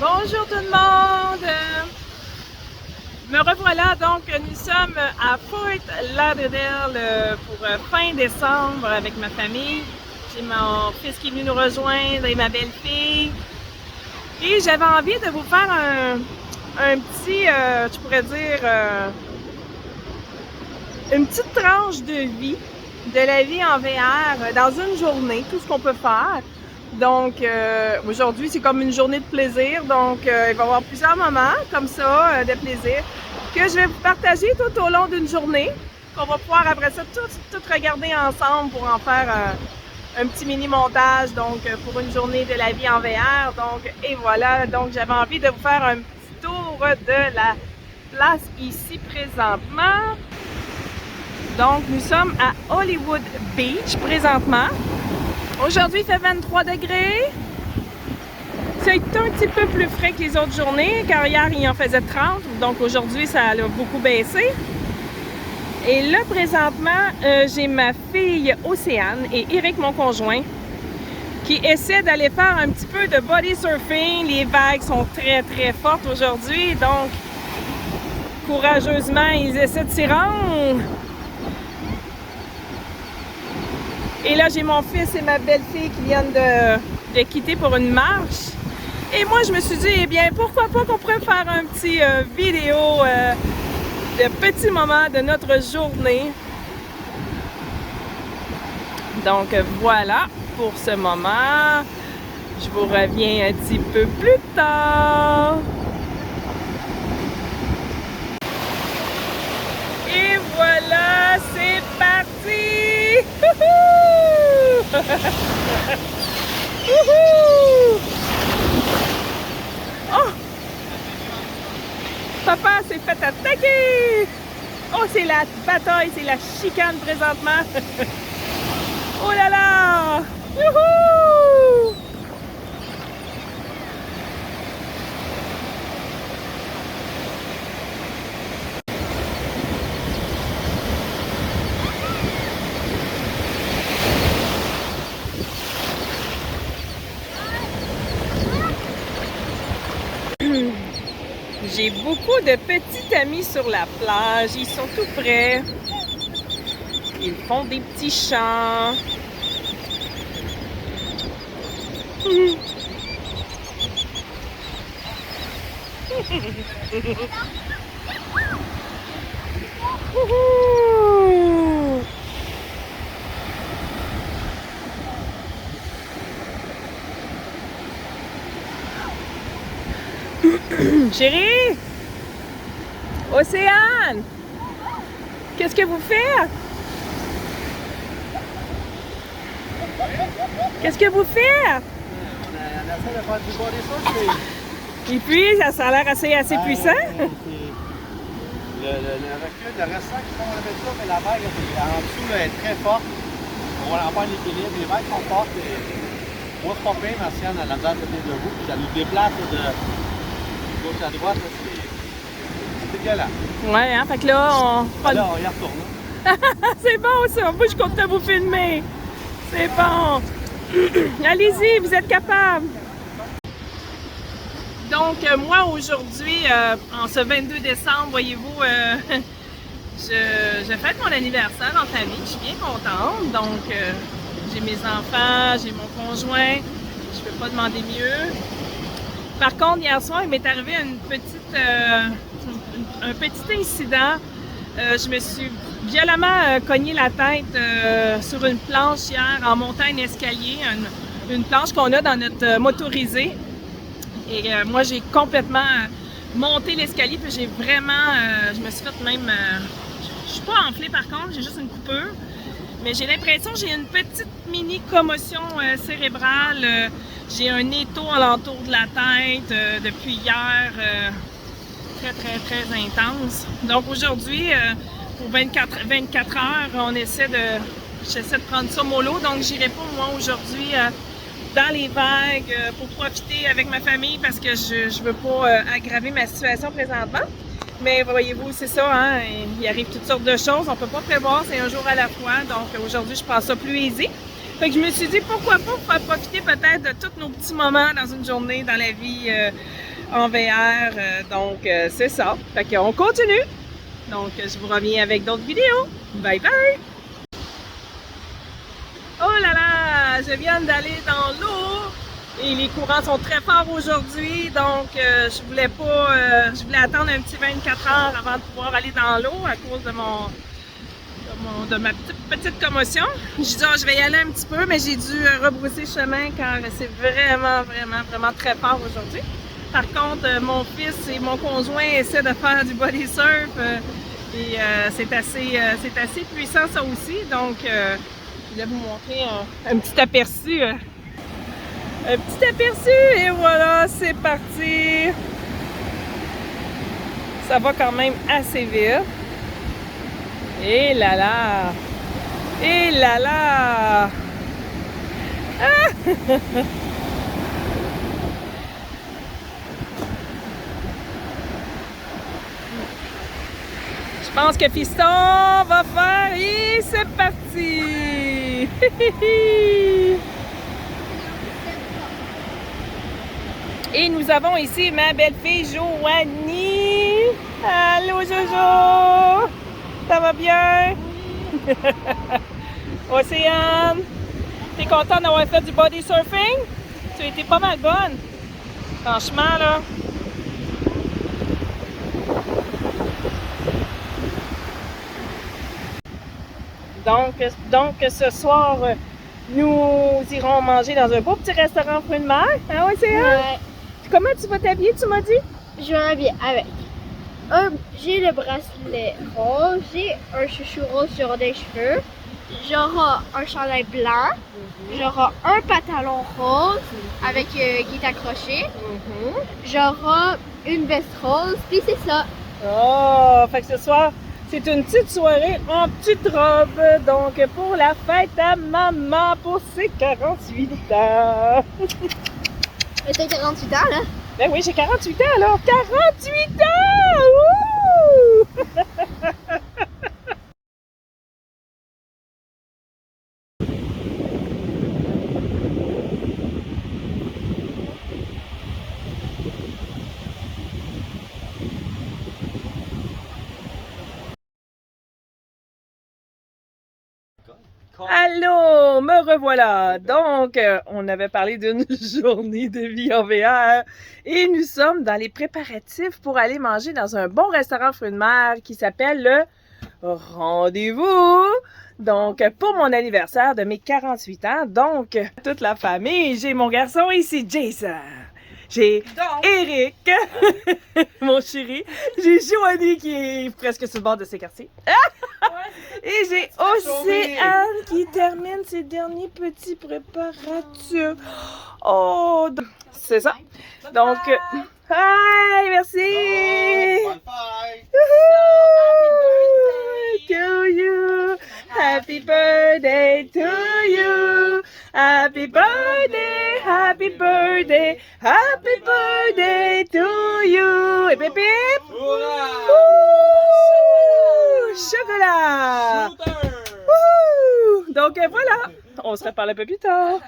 Bonjour tout le monde! Me revoilà, donc nous sommes à Fort Lauderdale pour fin décembre avec ma famille. J'ai mon fils qui est venu nous rejoindre et ma belle-fille. Et j'avais envie de vous faire un petit, je pourrais dire, une petite tranche de vie, de la vie en VR dans une journée, tout ce qu'on peut faire. Donc, aujourd'hui, c'est comme une journée de plaisir. Donc, il va y avoir plusieurs moments comme ça, de plaisir, que je vais vous partager tout au long d'une journée. On va pouvoir, après ça, tout regarder ensemble pour en faire un petit mini-montage, donc, pour une journée de la vie en VR. Donc, et voilà. Donc, j'avais envie de vous faire un petit tour de la place ici présentement. Donc, nous sommes à Hollywood Beach présentement. Aujourd'hui, il fait 23 degrés. C'est un petit peu plus frais que les autres journées, car hier, il en faisait 30. Donc aujourd'hui, ça a beaucoup baissé. Et là, présentement, j'ai ma fille Océane et Eric, mon conjoint, qui essaient d'aller faire un petit peu de body surfing. Les vagues sont très, très fortes aujourd'hui. Donc, courageusement, ils essaient de s'y rendre. Et là, j'ai mon fils et ma belle-fille qui viennent de quitter pour une marche. Et moi, je me suis dit, eh bien, pourquoi pas qu'on pourrait faire un petit vidéo de petits moments de notre journée. Donc, voilà pour ce moment. Je vous reviens un petit peu plus tard. Et voilà, c'est parti! Oh! Papa s'est fait attaquer! Oh, c'est la bataille, c'est la chicane présentement. Oh là là! Youhou! J'ai beaucoup de petits amis sur la plage. Ils sont tout près. Ils font des petits chants. Chérie! Océane! Qu'est-ce que vous faites? Qu'est-ce que vous faites? On essaie de faire du body surfing. Et puis, ça a l'air assez puissant. Le recul, le restant qui font avec ça, mais la vague en dessous là, est très forte. On va en faire l'équilibre. Les vagues sont fortes. Et moi, c'est pas pire, Martiane, elle a l'air de tenir debout. Puis ça nous déplace de gauche à droite. C'est dégueulasse. Ouais, hein? Fait que là, Là, on y retourne. C'est bon, ça. Moi, je compte vous filmer. C'est bon. Allez-y, vous êtes capable. Donc, moi, aujourd'hui, en ce 22 décembre, voyez-vous, je fête mon anniversaire en famille. Je suis bien contente. Donc, j'ai mes enfants, j'ai mon conjoint. Je ne peux pas demander mieux. Par contre, hier soir, il m'est arrivé un petit incident. Je me suis violemment cogné la tête sur une planche hier en montant un escalier, une planche qu'on a dans notre motorisé. Et moi, j'ai complètement monté l'escalier, puis j'ai vraiment, je me suis fait même, je suis pas enflée par contre, j'ai juste une coupure. Mais j'ai l'impression que j'ai une petite mini commotion cérébrale. J'ai un étau alentour de la tête depuis hier, très, très, très intense. Donc aujourd'hui, pour 24 heures, j'essaie de prendre ça mollo. Donc j'irai pas moi aujourd'hui dans les vagues pour profiter avec ma famille parce que je veux pas aggraver ma situation présentement. Mais voyez-vous, c'est ça, hein, il arrive toutes sortes de choses, on peut pas prévoir, c'est un jour à la fois. Donc aujourd'hui, je pense ça plus easy. Fait que je me suis dit, pourquoi pas faire profiter peut-être de tous nos petits moments dans une journée, dans la vie en VR. Donc, c'est ça. Fait qu'on continue. Donc, je vous reviens avec d'autres vidéos. Bye bye! Oh là là! Je viens d'aller dans l'eau et les courants sont très forts aujourd'hui. Donc, je voulais attendre un petit 24 heures avant de pouvoir aller dans l'eau à cause de de ma petite commotion. Je dis, je vais y aller un petit peu, mais j'ai dû rebrousser chemin car c'est vraiment très fort aujourd'hui. Par contre, mon fils et mon conjoint essaient de faire du body surf et c'est assez puissant ça aussi. Donc, je vais vous montrer un petit aperçu. Un petit aperçu et voilà, c'est parti. Ça va quand même assez vite. Et là là! Et là là! Ah! Je pense que Fiston va faire et c'est parti! Et nous avons ici ma belle-fille Joanie. Allô Jojo! Ça va bien? Océane, t'es contente d'avoir fait du body surfing? Tu as été pas mal bonne. Franchement, là. Donc ce soir, nous irons manger dans un beau petit restaurant fruits de mer. Hein, Océane? Ouais. Comment tu vas t'habiller, tu m'as dit? Je vais m'habiller avec j'ai le bracelet rose, j'ai un chouchou rose sur les cheveux, j'aurai un chandail blanc, j'aurai un pantalon rose avec qui est accroché, j'aurai une veste rose, puis c'est ça. Oh, fait que ce soir, c'est une petite soirée en petite robe, donc pour la fête à maman pour ses 48 ans. Et t'as 48 ans, là? Ben oui, j'ai 48 ans alors! 48 ans! Wouh! Allô, me revoilà. Donc, on avait parlé d'une journée de vie en VR et nous sommes dans les préparatifs pour aller manger dans un bon restaurant fruits de mer qui s'appelle le Rendez-vous. Donc, pour mon anniversaire de mes 48 ans, donc, toute la famille, j'ai mon garçon ici, Jason. J'ai Eric, mon chéri. J'ai Joanie qui est presque sur le bord de ses quartiers. Et j'ai Océane qui termine ses derniers petits préparatifs. Oh, c'est ça. Donc, hi, merci. Bonne fête! To you. Happy birthday to you. Happy birthday, happy birthday, happy birthday to you. Et pip pip. Chocolat! Wouhou! Donc voilà, on se reparle un peu plus tard.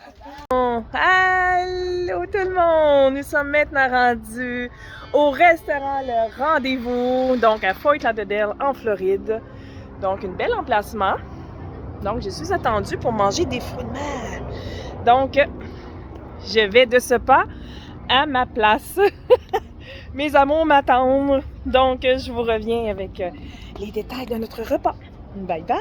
Bon, allô tout le monde! Nous sommes maintenant rendus au restaurant Le Rendez-vous, donc à Fort Lauderdale en Floride. Donc, un bel emplacement. Donc, je suis attendue pour manger des fruits de mer. Donc, je vais de ce pas à ma place. Mes amours m'attendent. Donc, je vous reviens avec les détails de notre repas. Bye bye!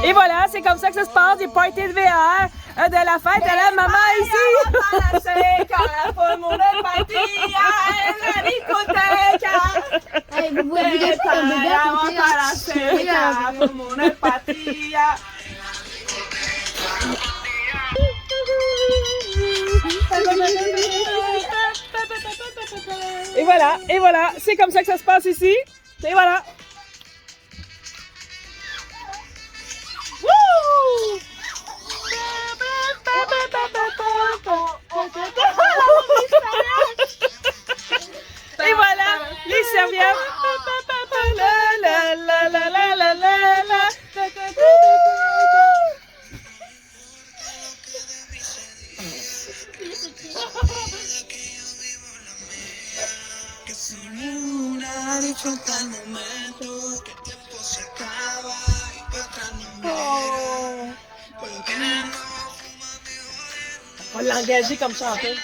Et voilà, c'est comme ça que ça se passe, des parties de VR, de la fête à la maman ici. Hey, vous voulez dire que un bébé à côté, Et voilà, c'est comme ça que ça se passe ici. Et voilà. Wouh! On va l'engager comme chanteuse.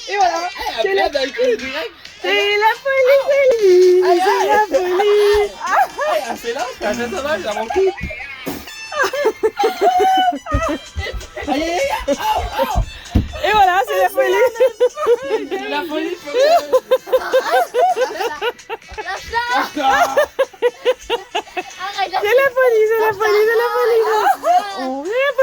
Et voilà, c'est la police! C'est la police! C'est la police! C'est là, t'as fait ça dans mon cou. Aïe, aïe, aïe!